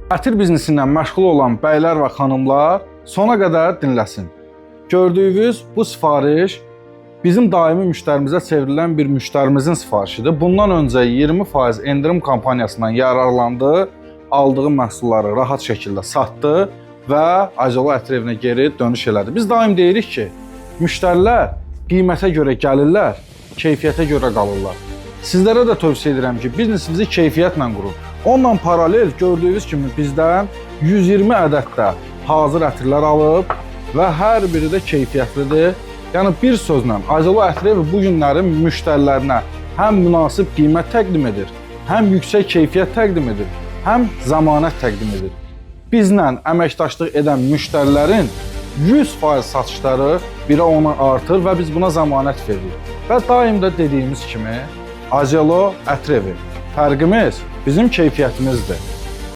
Ətir biznesindən məşğul olan bəylər və xanımlar sona qədər dinləsin. Gördüyünüz bu sifariş bizim daimi müştərimizə çevrilən bir müştərimizin sifarişidir. Bundan öncə 20% endirim kampaniyasından yararlandı, aldığı məhsulları rahat şəkildə satdı və Ayzolo Ətir evinə geri dönüş elədi. Biz daim deyirik ki, müştərilər qiymətə görə gəlirlər, keyfiyyətə görə qalırlar. Sizlərə də tövsiyə edirəm ki, biznesinizi keyfiyyətlə qurun. Onunla paralel gördüyünüz kimi bizdən 120 ədəddə hazır ətirlər alıb və hər biri də keyfiyyətlidir. Yəni bir sözlə Ayzolo Ətir evi bu günlərin müştərilərinə həm münasib qiymət təqdim edir, həm yüksək keyfiyyət təqdim edir, həm zəmanət təqdim edir. Bizlə əməkdaşlıq edən müştərilərin 100% satışları 1-ə 10-a artır və biz buna zəmanət veririk. Və daim də dediyimiz kimi Ayzolo Ətir evi. Fərqimiz bizim keyfiyyətimizdir.